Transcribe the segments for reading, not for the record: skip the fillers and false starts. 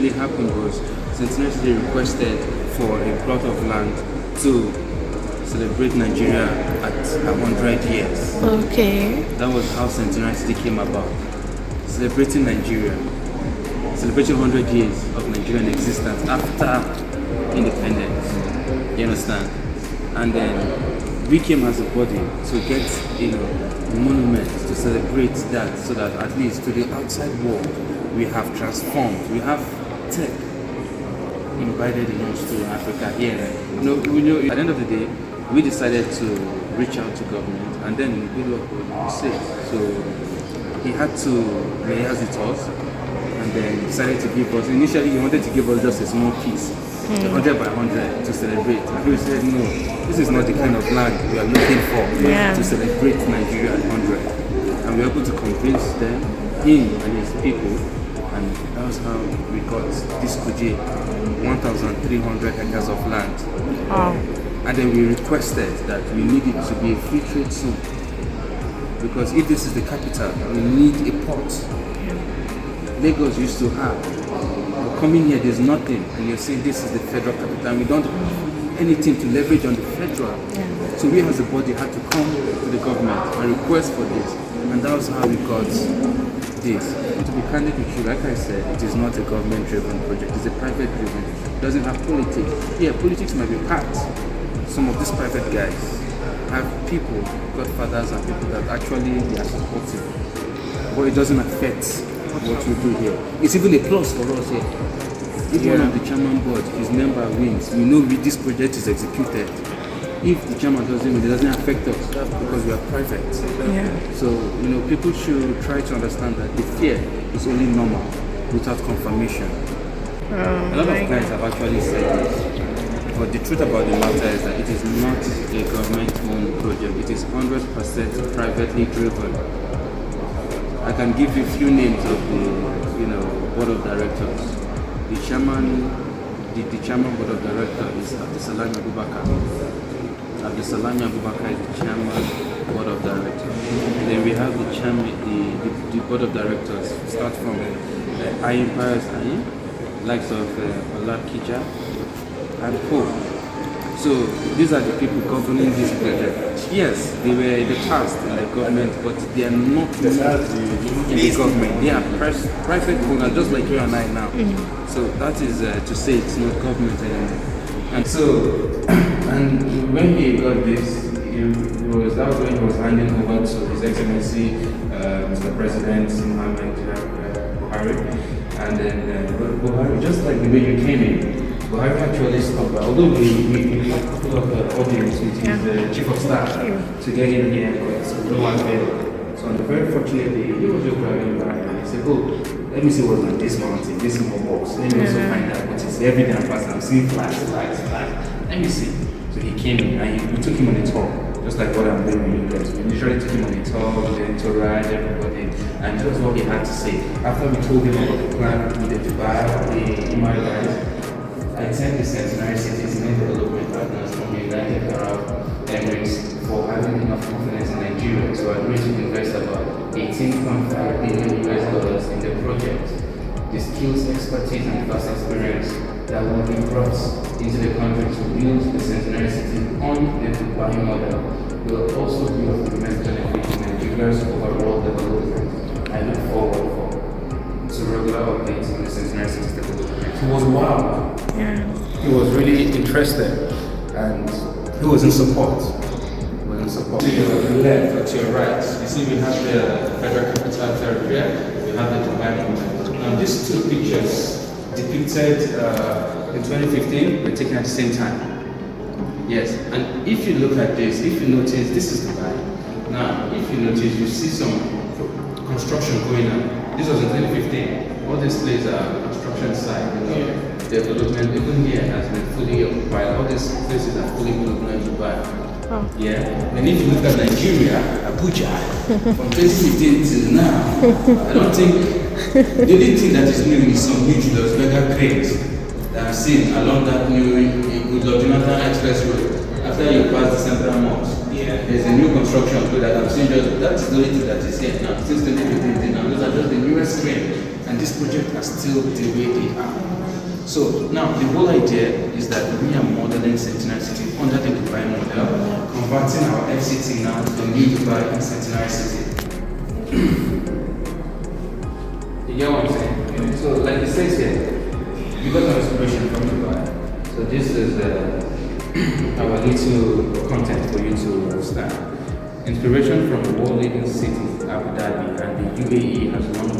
actually happened was Centenary requested for a plot of land to celebrate Nigeria at 100 years. Okay. That was how Centenary City came about. Celebrating Nigeria. Celebrating 100 years of Nigerian existence after independence. You understand? And then we came as a body to get, monuments to celebrate that, so that at least to the outside world we have transformed. We have tech embedded in us to Africa here. At the end of the day, we decided to reach out to government, and then we look what we say. So he had to liaise with us, and then decided to give us. Initially, he wanted to give us just a small piece, 100 by 100, to celebrate. And we said, no, this is not the kind of land we are looking for to celebrate Nigeria at 100. And we were able to convince them, him and his people, and that was how we got this Kuje, 1,300 acres of land. Wow. And then we requested that we need it to be a free trade zone, because if this is the capital, we need a port. Lagos used to have. But coming here, there's nothing, and you're saying this is the federal capital, and we don't have anything to leverage on the federal. So we as a body had to come to the government and request for this, and that was how we got this. To be candid with you, like I said, it is not a government-driven project, it's a private-driven. It doesn't have politics. Yeah, politics might be part. Some of these private guys have people, godfathers and people that actually they are supporting, but it doesn't affect what we do here. It's even a plus for us here. If one of the chairman board, his member wins, we know this project is executed. If the chairman doesn't win, it doesn't affect us because we are private. So people should try to understand that the fear is only normal without confirmation. A lot of guys have actually said this. But the truth about the matter is that it is not a government-owned project. It is 100% privately driven. I can give you a few names of the, board of directors. The chairman board of directors is Abdulsalami Abubakar. Abdulsalami Abubakar is the chairman board of directors. And then we have the chairman, the board of directors. Start from Empires, likes of Olakija and Co. So these are the people governing this project. Yes, they were in the past in the government, but they are not in the government. They are private owners, just like you and I now. So that is to say it's not government anymore. And so, and when he got this, that was when he was handing over to His Excellency Mr. President Muhammad Buhari. And then Buhari, just like the way you came in, Buhari actually stopped. Although we had a couple of audience with his chief of staff to get in here, but no one there. So on the very fortunate day, he was just driving by and he said, let me see what's on this mountain, this small box. Let me also find out what is every day I'm passing. I'm seeing flags. Let me see. So he came in and we took him on a tour, just like what I'm doing with you guys. We literally took him on a tour, we went to ride everybody, and that was what he had to say. After we told him about the plan we needed to buy, the email guys, I thank the Centenary City's main development partners from the United Arab Emirates for having enough confidence in Nigeria to agree to invest about $18.5 billion in the project. The skills, expertise, and past experience that will be brought into the country to build the Centenary City on the Dubai model will also be of immense benefit to Nigeria's overall development. I look forward to regular updates on the Centenary City's development. He was wow. He was really interested and he was in support. To your left or to your right, you see we have the Federal Capital Territory, we have the Dubai movement. Now these two pictures depicted in 2015 were taken at the same time. Yes, and if you look at this, if you notice, this is Dubai. Now, if you notice, you see some construction going on. This was in 2015. All these places are construction site. Development, even here, has been fully occupied. All these places are fully built in Dubai. Yeah, and if you look at Nigeria, Abuja, from 2015 till now, I don't think, the only thing that is new is some huge mega cranes that I've seen along that new Jonathan Express Road. After you pass the Central Mosque, there's a new construction that I've seen. That's the only thing that is here now, since 2015 till now. Those are just the newest cranes, and this project are still the way they are. So now the whole idea is that we are modeling Centenary City under the Dubai model, converting our FCT now to the new Dubai and Centenary City. You get what I'm saying? So like it says here, we got our inspiration from Dubai. So this is our little content for you to understand. Inspiration from the world-leading cities, Abu Dhabi and the UAE has long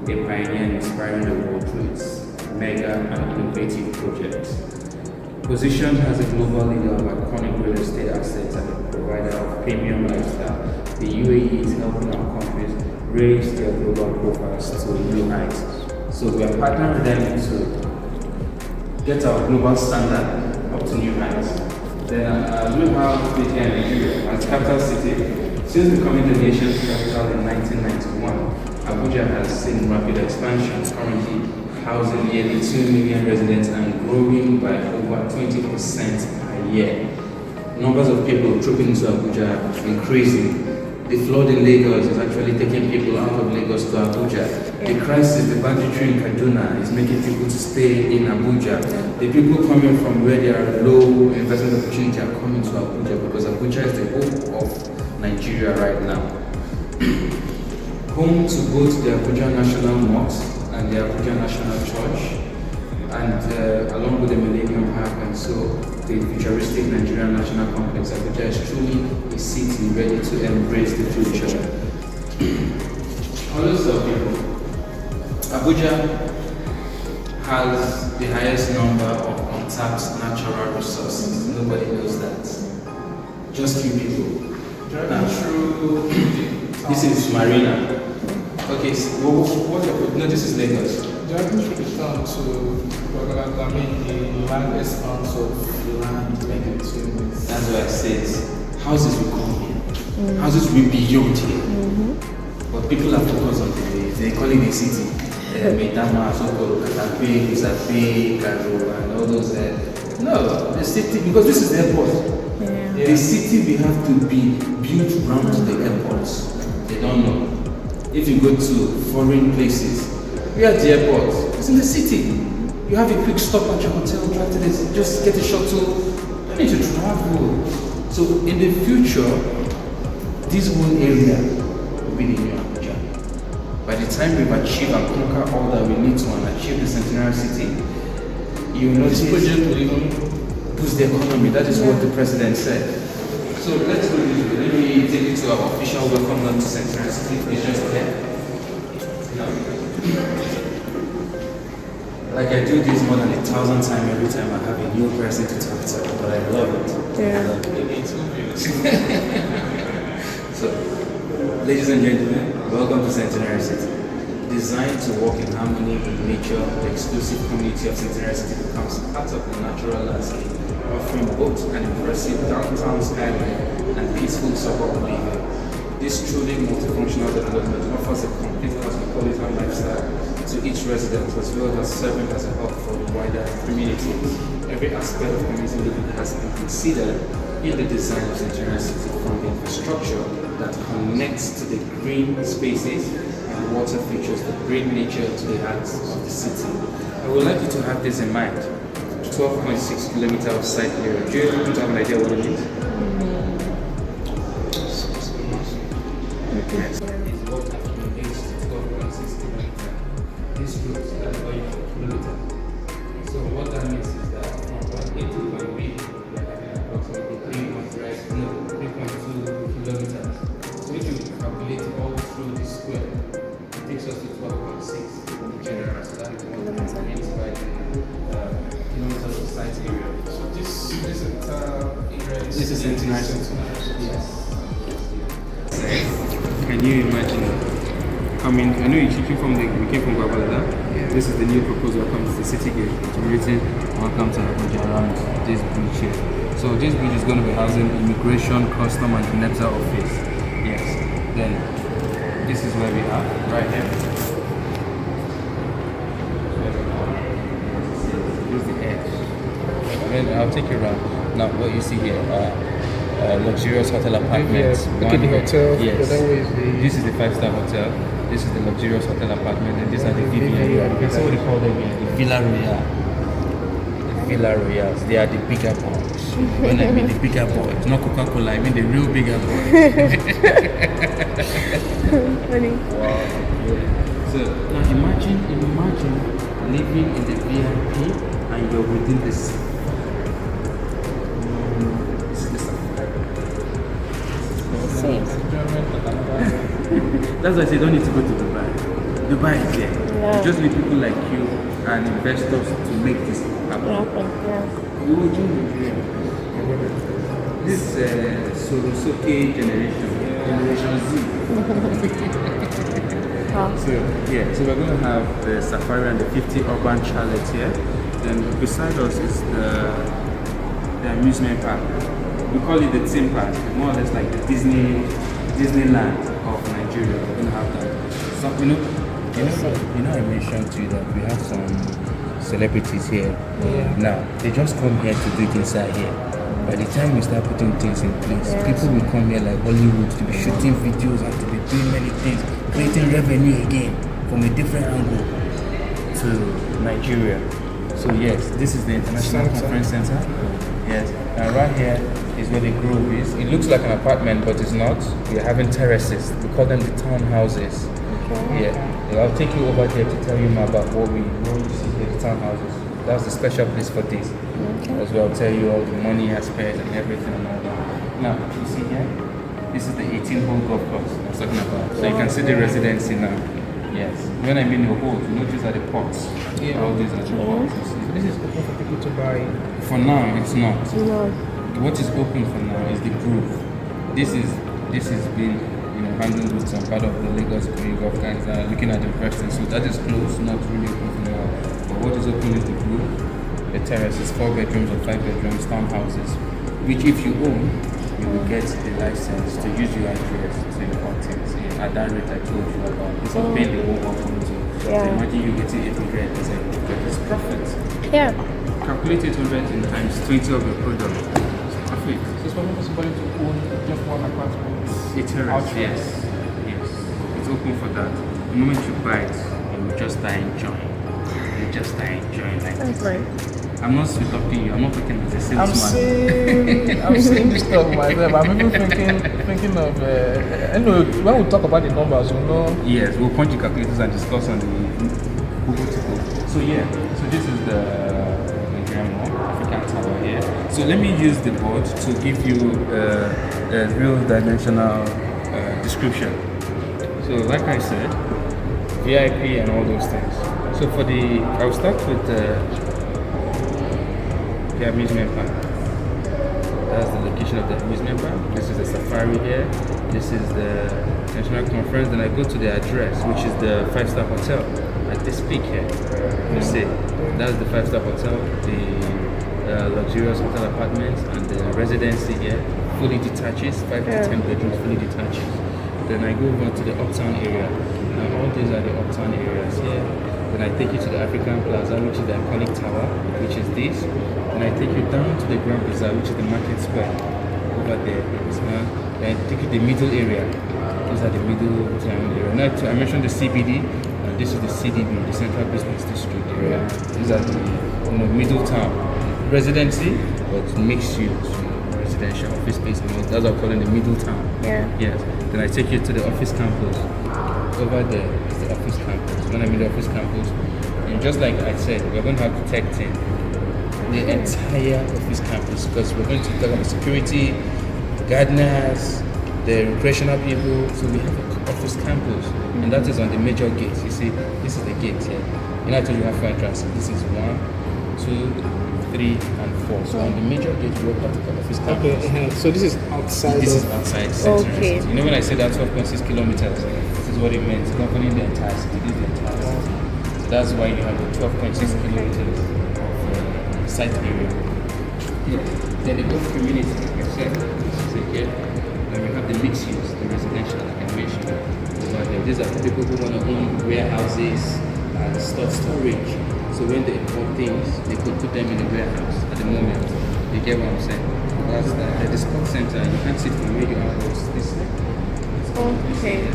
been a pioneer in inspiring the world through its mega and innovative projects. Positioned as a global leader of iconic real estate assets and a provider of premium lifestyle, the UAE is helping our countries raise their global profiles to new heights. So we are partnering with them to get our global standard up to new heights. Then we have the Nigeria as capital city. Since becoming the nation's capital in 1991, Abuja has seen rapid expansion, currently housing nearly 2 million residents and growing by over 20% per year. Numbers of people trooping into Abuja are increasing. The flood in Lagos is actually taking people out of Lagos to Abuja. The crisis, the banditry in Kaduna is making people to stay in Abuja. The people coming from where there are low investment opportunity are coming to Abuja because Abuja is the hope of Nigeria right now. Home to both the Abuja National Mosque and the Abuja National Church, and along with the Millennium Park and so the futuristic Nigerian National Complex, Abuja is truly a city ready to embrace the future. Also, people, Abuja has the highest number of untapped natural resources. Nobody knows that. Just few people. This is Marina. Okay, so no, this is Lagos. Driving through the town to the largest amounts of land connected to this. That's why I said houses will come here. Houses will be beyond here. But people are focused on they call it a city. Maitama, Sokoro, Katape, Isape, Karo, and all those. No, the city, because this is the airport. Yeah. The city will have to be built around the airports. They don't know. If you go to foreign places, we are at the airport, it's in the city. You have a quick stop at your hotel, drive to this, just get a shuttle, you don't need to travel. So in the future, this whole area will be the new Abuja. By the time we've achieved and conquer all that we need to and achieve the Centenary City, you will notice this project will even boost the economy. That is what the president said. So let's go this way. Let me take you to our official welcome note to Centenary City. It's just there. Like I do this more than 1,000 times every time I have a new person to talk to, but I love it. Yeah. I love it. So, ladies and gentlemen, welcome to Centenary City. Designed to work in harmony with nature, the exclusive community of Centenary City becomes part of the natural landscape, offering both an impressive downtown skyline and peaceful suburb living. This truly multifunctional development offers a complete cosmopolitan lifestyle to each resident, as well as serving as a hub for the wider community. Every aspect of community living has been considered in the design of Centenary City, from the infrastructure that connects to the green spaces and water features that bring nature to the heart of the city. I would like you to have this in mind. 12.6 kilometers of site area. Do you have an idea what it is? Yes. It's what accumulates to 12.6 kilometers. This route is going for kilometers. So what that means is that from point A to point B, we are having approximately 3.2 kilometers. So if you calculate it all through this square, it takes us to 12.6 in general. So that is what means by the kilometers of site area. So this entire area is... This is Centenary. Yes. Can you imagine coming? I know we came from Babalada. Yeah. This is the new proposed welcome to the city gate. It's written welcome to Abuja around this bridge here. So this bridge is going to be housing immigration, custom and NEPSA office. Yes. Then this is where we are, right here. This is the edge. Then I'll take you around. Now what you see here luxurious hotel apartments. Look at the hotel. Yes. This is the 5-star hotel. This is the luxurious hotel apartment, and these are the VVA. That's what they call them here, the Villa Royale. Villa Royals. They are the bigger boys. When I mean the bigger boys, not Coca-Cola, I mean the real bigger boys. Funny. Wow. Yeah. So now imagine living in the VIP and you're within the sea. This is the safari. That's why I say you don't need to go to Dubai. Dubai is there. Yeah. You just need people like you and investors to make this happen. Yeah. You will join Nigeria. This Sorosoke generation Z. So yeah, so we're going to have the safari and the 50 urban chalets here. Then beside us is the amusement park. We call it the theme park, more or less like the Disneyland of Nigeria. We're going to have that. So, you know, I mentioned to you that we have some celebrities here. Yeah. Now they just come here to do it inside here. By the time we start putting things in place, people will come here like Hollywood to be shooting videos and to be doing many things, creating revenue again from a different angle to Nigeria. So yes, this is the International Conference Center. Yes, and right here is where the grove is. It looks like an apartment, but it's not. We're having terraces. We call them the townhouses. Okay. Yeah, I'll take you over there to tell you more about what you see here, the townhouses. That's the special place for this. Okay. As well, I'll tell you all the money aspect and everything and all that. Now, you see here, this is the 18-hole golf course I was talking about. So you can see the residency now. Yes. When I mean the holes, you know these are the pots. Yeah. All these are the pots. You So see. this is open for people to buy. For now, it's not. No. What is open for now is the groove. This is being handled with some part of the Lagos golf guys that are looking at investing. So that is closed, not really open for now. But what is open is the groove. The terraces, 4 bedrooms or 5 bedrooms, townhouses, which if you own, you will get the license to use your address to import things at that rate I told you about. It's not paying the whole offering to. Yeah. So imagine you getting 800%. It's profit. Yeah. Calculate 800 in times 20 of your product. It's profit. So it's possible to own just one apartment. It's yes. It's open for that. The moment you buy it, you will just start enjoying. You just start enjoying like That's this. right. I'm not sweet talking you. I'm not talking as a I'm salesman. seeing this stuff myself. I'm even thinking of. Anyway, when we talk about the numbers, you know. Yes, we'll punch the calculators and discuss on the Google to go. So yeah, so this is the Nigerian African Tower here. So let me use the board to give you a real dimensional description. So like I said, VIP and all those things. So I'll start with the amusement park. That's the location of the amusement park. This is the safari here. This is the national conference. Then I go to the address, which is the 5-star hotel at this peak here. You see, that's the 5-star hotel, the luxurious hotel apartments, and the residency here. Fully detaches, 5 to 10 bedrooms, fully detaches. Then I go over to the uptown area. Now all these are the uptown areas here. Then I take you to the African Plaza, which is the iconic tower, which is this. Then I take you down to the Grand Bazaar, which is the market square over there. Then I take you to the middle area. These are the middle town area. Now I mentioned the CBD, and this is the CDB, the Central Business District area. These are the middle town residency, but mixed use, residential, office space. That's what I'm calling the middle town. Yeah. Yes. Then I take you to the office campus. Over there is the office campus. When I'm in the office campus, and just like I said, we're going to have the tech team, the entire office campus, because we're going to talk about security, gardeners, the recreational people. So we have an office campus, and that is on the major gates. You see, this is the gate here. You know, I told you have 4 entrances. This is 1, 2, 3, and 4. So on the major gate, we have the office campus. Okay, so this is outside. This is outside Centenary. Okay. You know when I say that 12.6 kilometers, this is what it means. Governing the entire city. This is the entire city. So that's why you have the 12.6 kilometers of site area. Yeah. Then the golf community, like I said, this is again. Then we have the mixed use, the residential, like I mentioned. Over there. These are people who want to own warehouses and storage. So when they import things, they could put them in the warehouse at the moment. You get what I'm saying? That's the sports center. You can't sit from where you are. This Okay.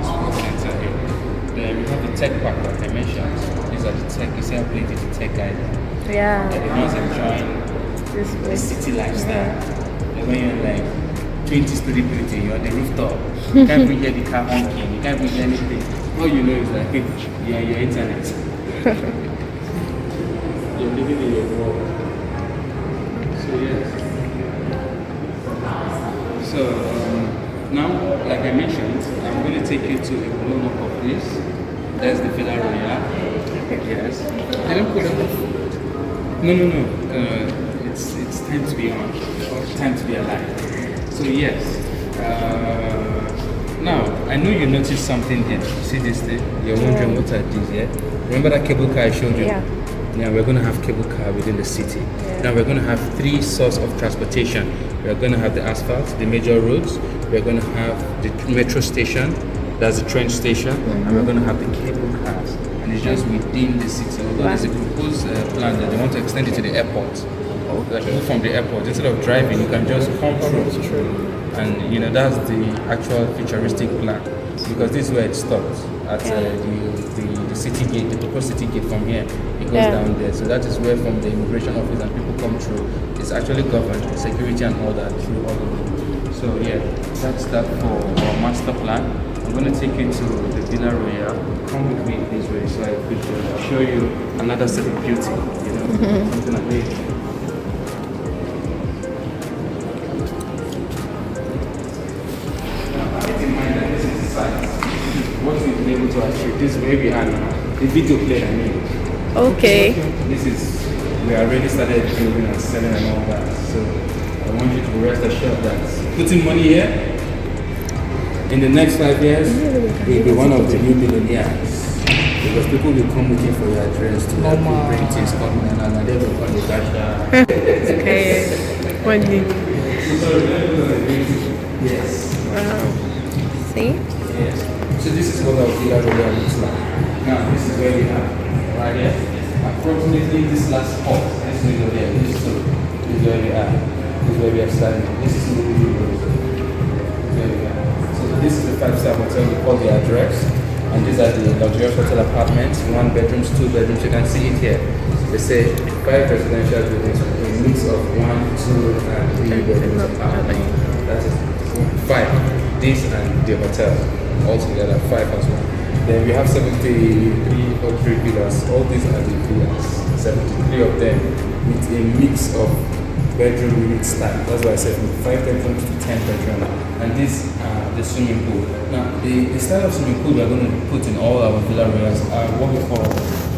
sports center here. Then we have the tech park, like I mentioned. These are the tech. You see how big is the tech guy there? Yeah. They're the ones enjoying This the place. city lifestyle. And when you're like 20-story building, you're on the rooftop, you can't even hear the car honking, you can't even hear anything. All you know is like, you're on your internet. You're living in your world. So yes. So now, like I mentioned, I'm going to take you to a blown up of this. That's the Villa Royale. Yes. They don't put up the food. No. It's time to be on. Time to be alive. So yes. Now, I know you noticed something here. See this thing? You're wondering what are these, yeah? Remember that cable car I showed you? Yeah. Now we're going to have cable car within the city. Yeah. Now we're going to have 3 sources of transportation. We're going to have the asphalt, the major roads. We're going to have the metro station, that's the train station, and we're going to have the cable cars. And it's just within the city. Although there's a proposed plan that they want to extend it to the airport. Like move from the airport, instead of driving, you can just come through. And you know that's the actual futuristic plan, because this is where it stops at the city gate, the proposed city gate. From here it goes down there, so that is where from the immigration office and people come through. It's actually governed, security and all that through all of it. So yeah, that's that for our master plan. I'm going to take you to the Villa Royale. Come with me this way so I could show you another set of beauty, you know, something amazing. What we've been able to achieve. This is where we are now. The video player, I mean. Okay. This is, we already started building and selling and all that. So I want you to rest assured that putting money here, in the next 5 years, you'll be one of the new billionaires. Because people will come looking for your address to help you bring things coming and they will call you back. Okay. Funny. Yes. Wow. See? Yes. So this is what our Villa Royale looks like. Now this is where we are, right here. Approximately this last spot, this window here, this is where we are. This is where we are standing. This is the living room. There we are. So this is the 5-star hotel we call the address. And these are the luxurious hotel apartments, 1 bedrooms, 2 bedrooms. You can see it here. They say 5 residential buildings, a mix of 1, 2, and 3 bedrooms apartments. That is 5. This and the hotel. Altogether 5 as well. Then we have 73 or 3 villas. All these are the villas. 73 of them with a mix of bedroom unit style. That's why I said from 5 bedrooms to 10 bedrooms. And this the swimming pool. Now the style of swimming pool we are going to put in all our villa royals are what we call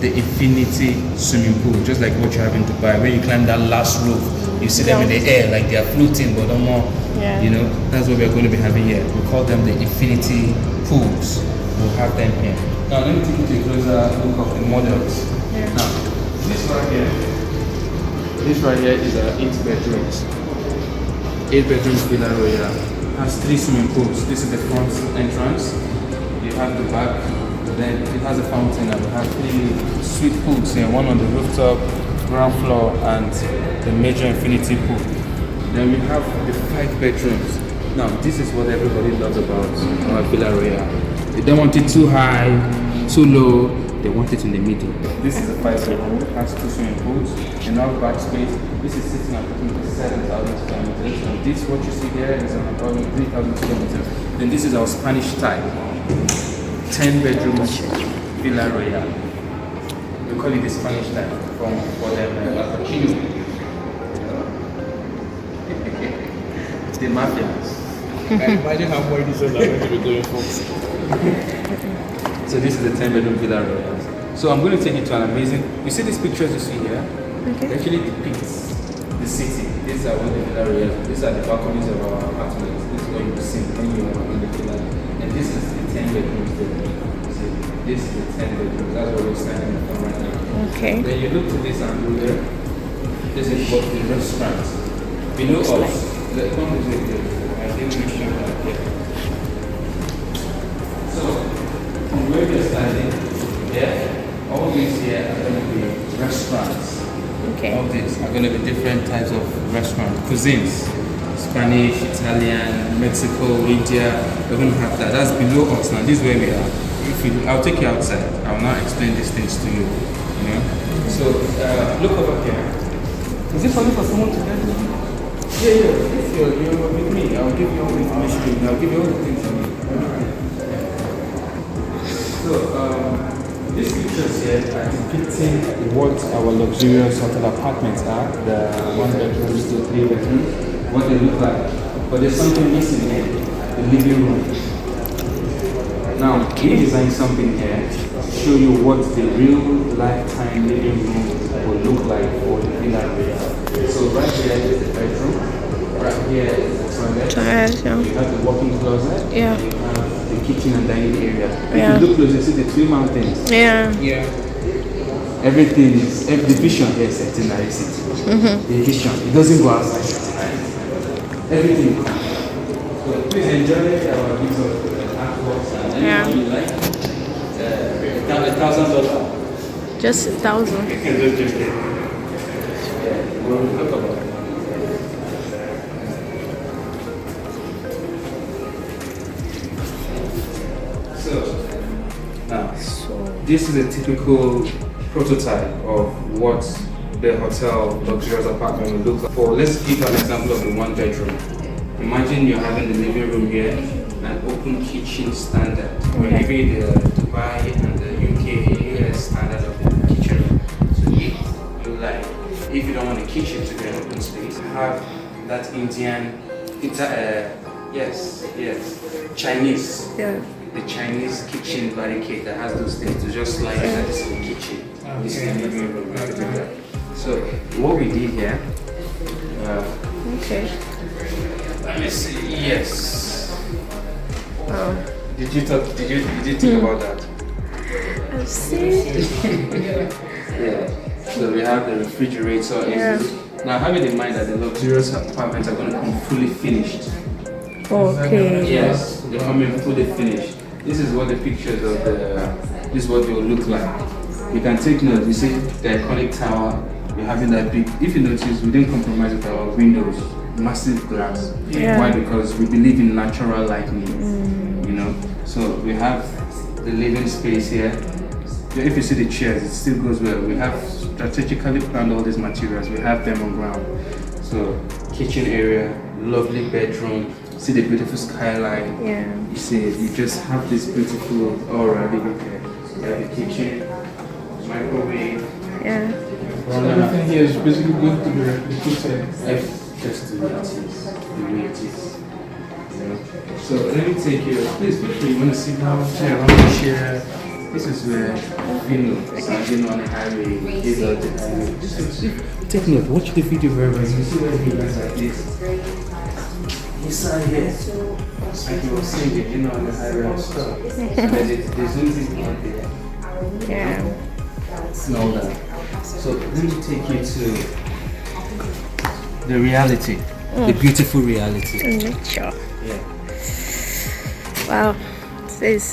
the infinity swimming pool, just like what you have in Dubai. When you climb that last roof, you see them in the air like they are floating, but no more. Yeah. You know, that's what we are going to be having here. We call them the infinity pools. We'll have them here. Now let me take you to a closer look of the models. Yeah. Now, this right here is 8 bedrooms. 8 bedrooms Villa Royale. Has 3 swimming pools. This is the front entrance. You have the back. Then it has a fountain, and we have 3 suite pools here. One on the rooftop, ground floor, and the major infinity pool. Then we have the 5 bedrooms. Now, this is what everybody loves about our Villa Royale. They don't want it too high, too low. They want it in the middle. This is a 5 bedroom. It has 2 swimming pools, enough back space. This is sitting at approximately 7,000 square meters. And this, what you see here, is an approximately 3,000 square meters. Then this is our Spanish type. 10 bedroom Villa Royale. We call it the Spanish type for them Latino. The mafias. Imagine how more this is going to be going for. So this is the 10 bedroom Villa Royale. So I'm going to take you to an amazing. You see these pictures you see here? Okay. It actually depicts the city. These are one of the Villa Royales. These are the balconies of our apartments. This is what you see when you are in the villa. And this is the 10 bedrooms there. See, this is the 10 bedrooms. That's what we're standing on right now. Okay. Then you look to this angle there. This is what the restaurant. Below us, the company is there. I didn't mention that here. So, from where we are standing, here, all these here are going to be restaurants. Okay. All these are going to be different types of restaurant cuisines. Spanish, Italian, Mexico, India. We're going to have that. That's below us now. This is where we are. I'll take you outside. I'll now explain these things to you. So look over here. Is it possible for someone to help me? Yeah. If you're with me, I'll give you all the information. I'll give you all the things you need. So these pictures here are depicting what our luxurious hotel apartments are. The 1 bedrooms to 3 bedrooms, what they look like. But there's something missing here, the living room. Now, we designed something here to show you what the real lifetime living room will look like for the villa area. So right here is the bedroom. Right here is the toilet. You have the walk-in closet. Yeah. You have the kitchen and dining area. Yeah. If you look close, you see the 3 mountains. Yeah. Everything is, the vision here is Centenary City. The vision, it doesn't go outside Centenary. Everything. So please enjoy our bits of artworks and anything you like. $1,000. Just 1,000. We'll talk about it. This is a typical prototype of what the hotel luxurious apartment will look like. Let's give an example of the 1 bedroom. Imagine you're having the living room here, an open kitchen standard. We're giving you the Dubai and the UK, US standard of the kitchen room. So if you don't want a kitchen to be an open space, have that Indian, Chinese. Yeah. The Chinese kitchen barricade that has those things to just slide in that is the kitchen. This is the living room. So what we did here. Let me see. Yes. Did you think about that? I see. Yeah. So we have the refrigerator. Now having in mind that the luxurious apartments are going to come fully finished. Okay. Yes, they're coming fully finished. This is what the pictures of this is what they will look like. You can take note, you see the iconic tower, we're having that big, if you notice, we didn't compromise with our windows, massive glass. Yeah. Why? Because we believe in natural lighting, So we have the living space here. If you see the chairs, it still goes well. We have strategically planned all these materials, we have them on ground. So kitchen area, lovely bedroom, see the beautiful skyline. Yeah. You see, you just have this beautiful aura living here. You have the kitchen, microwave. Yeah. So everything here is basically going to be replicated. Just the way it is. So let me take you. Please, you want to sit down? Chair. This is where standing on the highway, is on the highway. Take note, watch the video very well. You see where he runs like this. Inside here, like you were saying, on the highway and stuff. There's nothing out there. Yeah. Smell that. So let me take you to the reality, the beautiful reality. Nature. Yeah. Wow, this is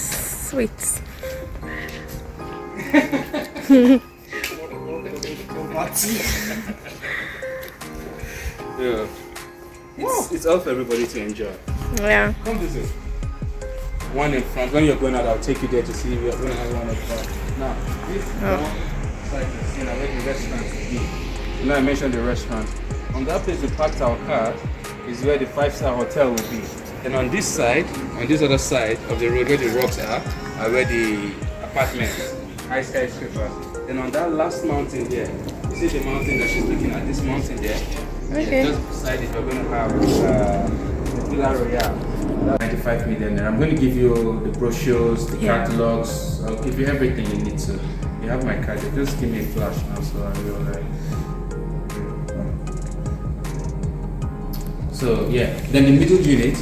sweet. Yeah. It's all for everybody to enjoy. Yeah. Come visit. One in front. When you're going out, I'll take you there to see if you're going to have one in front. Now, this is like where the restaurant will be. I mentioned the restaurant. On that place we parked our car is where the 5-star hotel will be. And on this side, on this other side of the road where the rocks are where the apartments, high skyscrapers. Then on that last mountain there, you see the mountain that she's looking at, this mountain there? Okay. Just beside it, we're going to have the Fortreal Rei Ltd. 95 million. I'm going to give you the brochures, the catalogs. I'll give you everything you need to. You have my card. Just give me a flash now, so I'll be alright. So yeah, then the middle unit,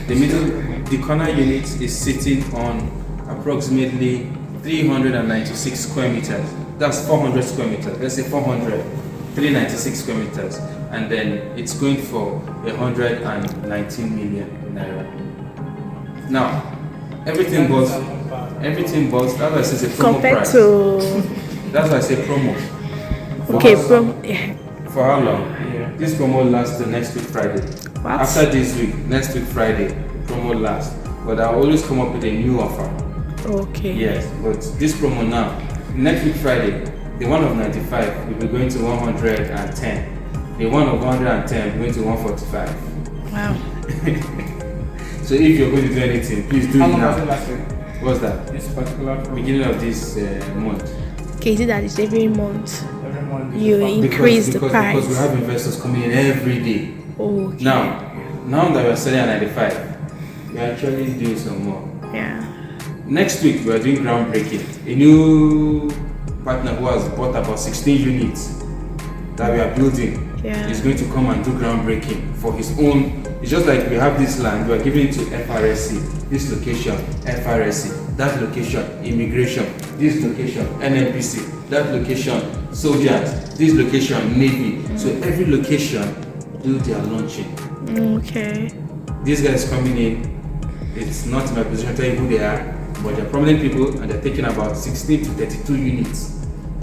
the corner unit is sitting on approximately 396 square meters. That's 400 square meters. Let's say 396 square meters. And then it's going for 119 million naira. Now, everything but that's why I say it's a promo Compared price. That's why I say promo. For how long? This promo lasts till next week Friday. What? After this week, next week Friday, promo lasts. But I'll always come up with a new offer. Okay. Yes, but this promo now, next week Friday, The one of 95 will be going to 110. The one of 110 will be going to 145. Wow. So if you're going to do anything, please do How it long now. has it lasted? What's that? This particular program? Beginning of this month. Okay, is it that it's every month Every month. you increase the price? Because we have investors coming in every day. Oh, okay. Now that we're selling at 95, we're actually doing some more. Yeah. Next week we are doing groundbreaking. A new partner who has bought about 16 units that we are building is going to come and do groundbreaking for his own. It's just like we have this land, we are giving it to FRSC, this location, FRSC, that location, immigration, this location, NNPC, that location, soldiers, this location, Navy. So every location do their launching. Okay. These guys coming in, it's not in my position to tell you who they are, but they're prominent people and they're taking about 16 to 32 units.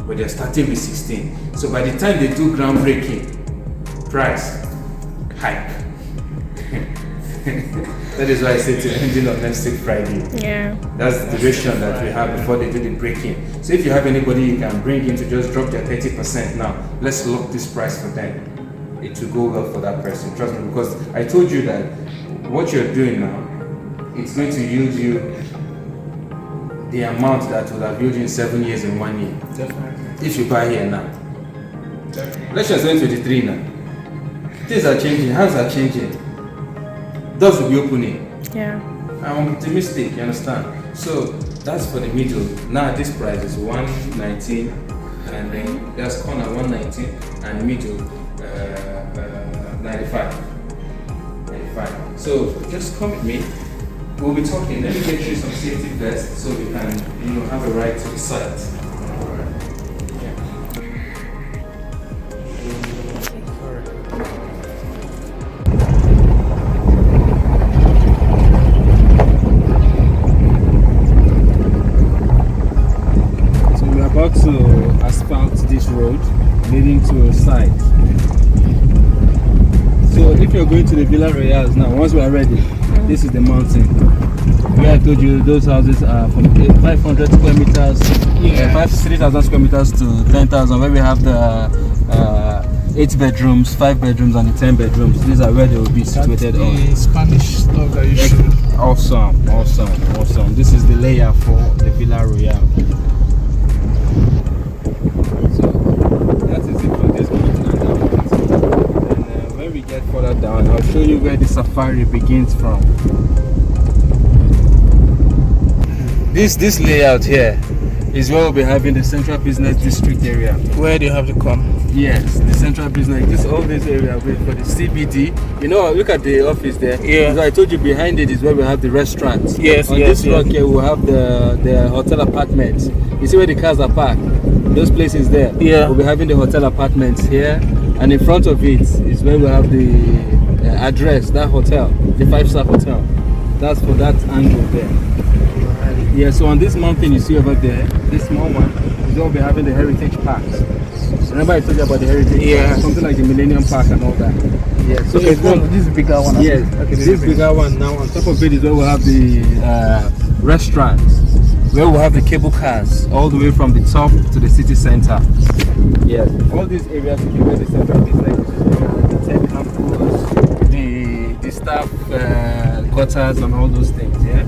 But they're starting with 16. So by the time they do groundbreaking, price hike. That is why I say to ending of next week Friday. Yeah. That's the duration that we have before they do the breaking. So if you have anybody you can bring in to just drop their 30% now, let's lock this price for them. It will go well for that person. Trust me, because I told you that what you're doing now, it's going to yield you the amount that would have yielded you in 7 years in 1 year. Definitely. If you buy here now. Definitely. Let's just 23 now. Things are changing, hands are changing. Doors will be opening. Yeah. I'm optimistic, you understand? So that's for the middle. Now this price is 119, and then there's corner 119 and middle 95. So just come with me. We'll be talking. Let me get you some safety vests so we can, have a ride to the site. So we're about to asphalt this road leading to a site. So if you're going to the Villa Royales now, once we are ready, this is the mountain. Where I told you those houses are from 500 square meters, 3,000 square meters to 10,000, where we have the 8 bedrooms, 5 bedrooms and the 10 bedrooms. These are where they will be situated on. The Spanish stuff that you showed. Awesome. This is the layout for the Villa Royale. So that is it for this mountain and that mountain. And when we get further down, I'll show you where the safari begins from. This layout here is where we'll be having the Central Business District area. Where do you have to come? Yes, the Central Business, all this area wait for the CBD. Look at the office there. Yeah. So I told you behind it is where we have the restaurants. Yes, On this rock here we'll have the hotel apartments. You see where the cars are parked? Those places there. Yeah. We'll be having the hotel apartments here, and in front of it is where we have the address, that hotel, the 5-star hotel. That's for that angle there. Yeah, so on this mountain you see over there, this small one, is where we'll be having the heritage parks. Remember I told you about the heritage park? Something like the Millennium Park and all that. Yeah, so Okay, this is a bigger one. yes, Okay, this bigger one now. On top of it is where we'll have the restaurants, where we'll have the cable cars all the way from the top to the city center. Yes, all these areas will be where the central business, the tech campus, the staff quarters and all those things. Yeah.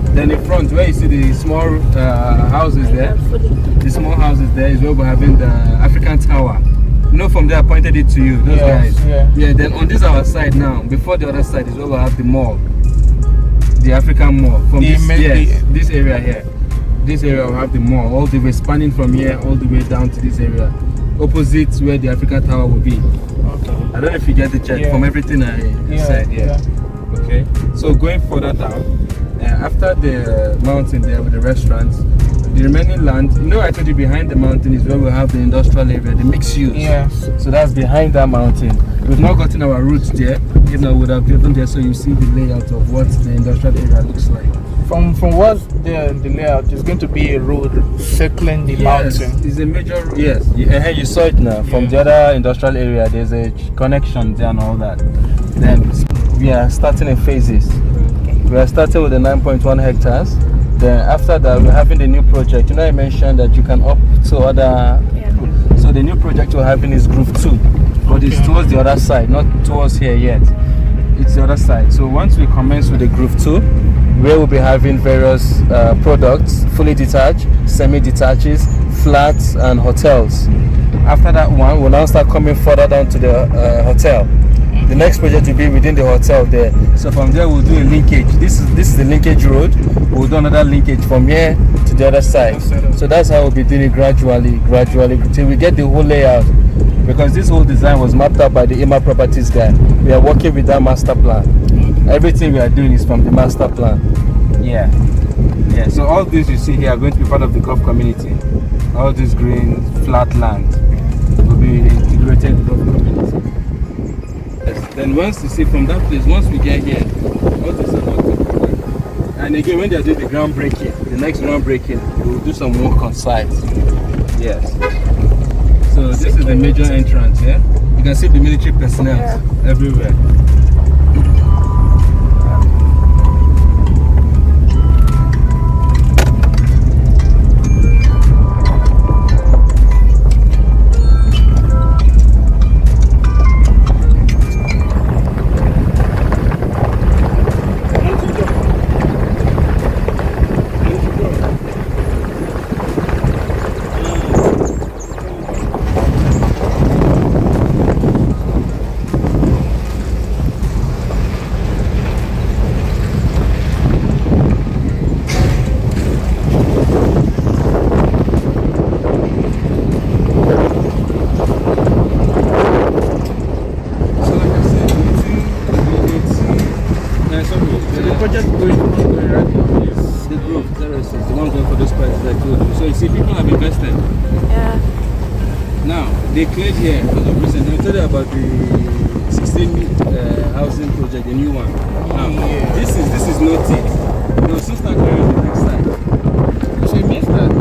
Then in front, where you see the small houses there, the small houses there is where we're having the African Tower. From there I pointed it to you, those guys. Yeah, then on this our side now, before the other side is where we have the mall, the African Mall. From this area here. This area will have the mall, all the way spanning from here all the way down to this area. Opposite where the African Tower will be. Okay. I don't know if you get the check from everything I said. Yeah. Okay. So going further down, after the mountain there with the restaurants, the remaining land, I told you behind the mountain is where we have the industrial area, the mixed use. Yes. So that's behind that mountain. We've not gotten our roots there. We would have driven there so you see the layout of what the industrial area looks like. From what the layout, there's going to be a road circling the mountain. It's a major road. Yes, you saw it now. From the other industrial area, there's a connection there and all that. Then we are starting in phases. We are starting with the 9.1 hectares. Then after that, we're having the new project. You know, I mentioned that you can up to other. Yeah. So the new project we're having is Groove 2, but it's towards the other side, not towards here yet. It's the other side. So once we commence with the Groove 2, where we'll be having various products, fully detached, semi-detaches, flats, and hotels. After that one, we'll now start coming further down to the hotel. The next project will be within the hotel there. So from there, we'll do a linkage. This is the linkage road. We'll do another linkage from here to the other side. So that's how we'll be doing it gradually, till we get the whole layout. Because this whole design was mapped out by the Ijeomah Properties guy. We are working with that master plan. Everything we are doing is from the master plan. Yeah. So all these you see here are going to be part of the Gulf community. All this green flat land will be integrated Gulf community. Yes. Then once you see from that place, once we get here, all this is about to. And again, when they are doing the groundbreaking, the next groundbreaking, we will do some work on site. Yes. So this is the major entrance here. You can see the military personnel everywhere. They cleared here because of recent. I told you about the 16 housing project, the new one. Now, this is not it. They will soon start clearing the next side. So it means that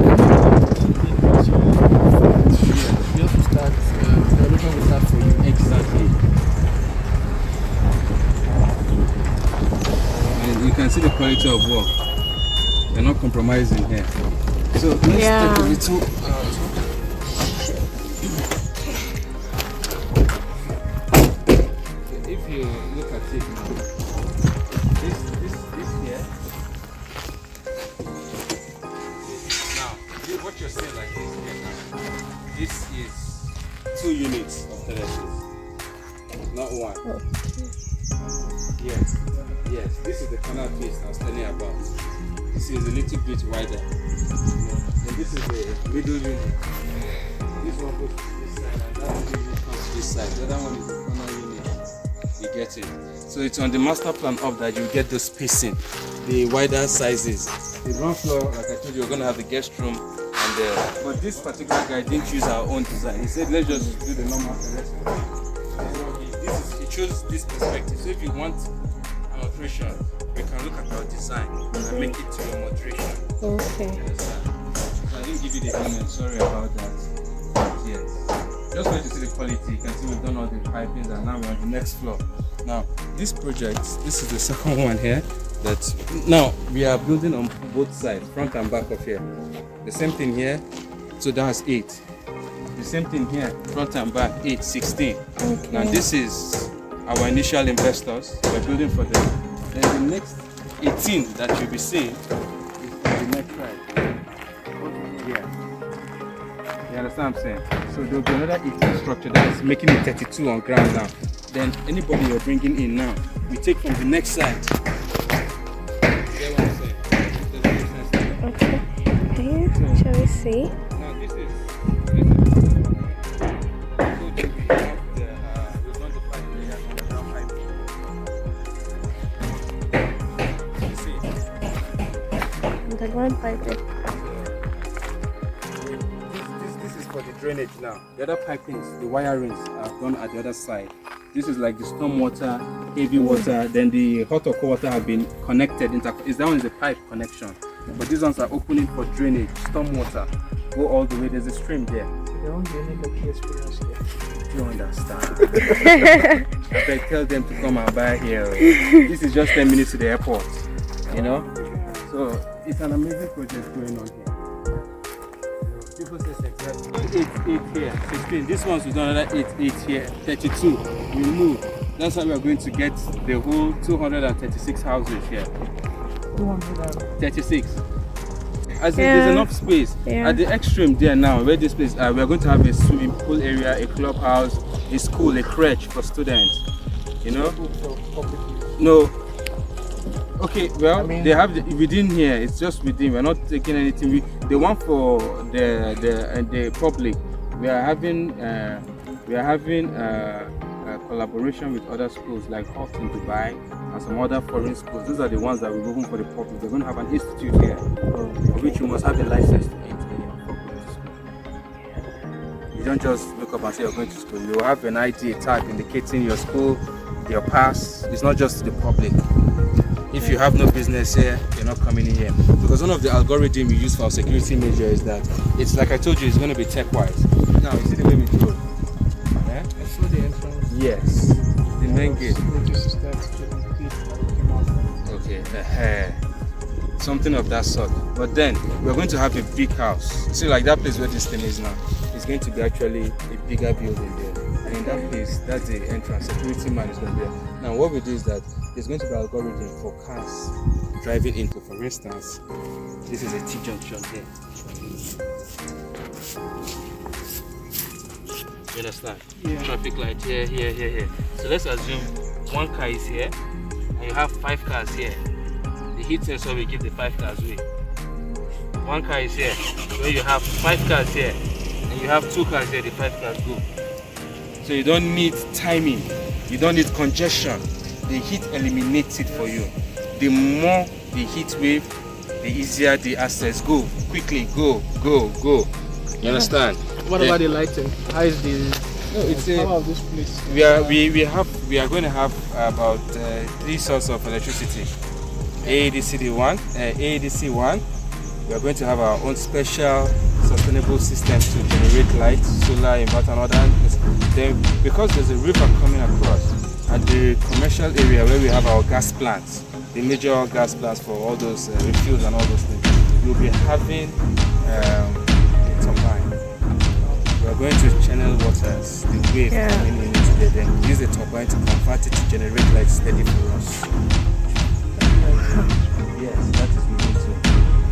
you have to start, everything will start for you. Exactly. And you can see the quality of work. They're not compromising here. So let's take a little. If you look at it now, this here. Now, what you're saying like this here now, this is 2 units of terraces, not one. Oh. Yes, this is the corner piece I was telling you about. This is a little bit wider. And this is the middle unit. This one goes to this side and that unit comes to this side. The other one is the corner unit. You get it. So it's on the master plan up that you get the spacing, the wider sizes. The ground floor, like I told you, we're going to have the guest room and the. But this particular guy didn't choose our own design. He said, let's just do the normal terrace. He chose this perspective. So if you want an alteration, we can look at our design and make it to your alteration. Okay. So I didn't give you the image. Sorry about that. Yes. Just going to see the quality. You can see we've done all the pipings and now we're on the next floor. Now, this project, this is the second one here. That now we are building on both sides, front and back of here. The same thing here. So that's 8. The same thing here, front and back, 8, 16. Okay. Now this is our initial investors. We're building for them. Then the next 18 that you'll be seeing is the next right. Yeah. You understand what I'm saying? So there'll be another 18 structure that's making it 32 on ground now. Then anybody you're bringing in now, we take from the next side. You get what I'm saying? Does that make sense to you? Okay. Here, shall we see? Now this is so that we have we've done the pipe layer and the ground pipe. You see? The ground pipe. This is for the drainage now. The other pipings, the wirings are done at the other side. This is like the storm water, heavy water, then the hot or cold water have been connected. That one is the pipe connection. But these ones are opening for drainage, storm water. Go all the way, there's a stream there. There won't be any lucky experience there. You understand? I tell them to come and buy here. This is just 10 minutes to the airport, you know? So it's an amazing project going on here. People say 8 here, 16. This one's with another 8 here, 32. We move. That's how we are going to get the whole 236 houses here. 236. As in, there's enough space. At the extreme there now, where this place, we are going to have a swimming pool area, a clubhouse, a school, a crèche for students. You know? No. Okay, well, they have within here. It's just within. We're not taking anything. The one for the public, we are having a collaboration with other schools like Hot in Dubai and some other foreign schools. Those are the ones that we're looking for the public. They're going to have an institute here, for which you must have a license to enter for going to school. You don't just look up and say you're going to school. You have an ID tag indicating your school, your pass. It's not just to the public. If you have no business here, you're not coming in here. Because one of the algorithms we use for our security measure is that it's like I told you, it's going to be tech-wise. Now, you see the way we go. I saw the entrance. Yes, the main gate. Okay, something of that sort. But then we're going to have a big house. See, like that place where this thing is now, it's going to be actually a bigger building there. And in that place, that's the entrance. Security man is going to be there. Now, what we do is that there's going to be an algorithm for cars driving into. For instance, this is a T-junction here. You understand? Yeah. Traffic light here. So let's assume one car is here and you have 5 cars here. The heat sensor will give the 5 cars way. One car is here, where you have 5 cars here and you have 2 cars here, the 5 cars go. So you don't need timing, you don't need congestion. The heat eliminates it for you. The more the heat wave, the easier the access. Go quickly, go. You understand? What about the lighting? How is the power of this place? We are going to have about 3 sources of electricity. AADC one. We are going to have our own special sustainable systems to generate light, solar, inverter, and other. Then, because there's a river coming across at the commercial area where we have our gas plants, the major gas plants for all those refuels and all those things, we'll be having a turbine. We are going to channel waters, the wave coming into there, then use the turbine to convert it to generate light steady for us. Yes, that is what we need to.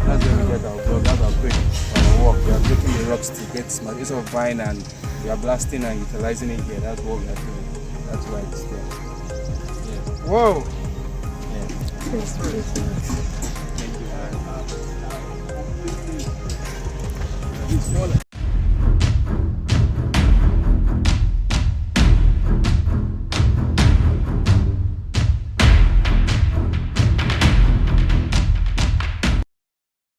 That's where we get our blood, that's our break, our work. We are breaking the rocks to get smart. Instead of buying and we are blasting and utilizing it here. That's what we are doing. That's why it's there. Yeah. Whoa! Yeah. Thank you.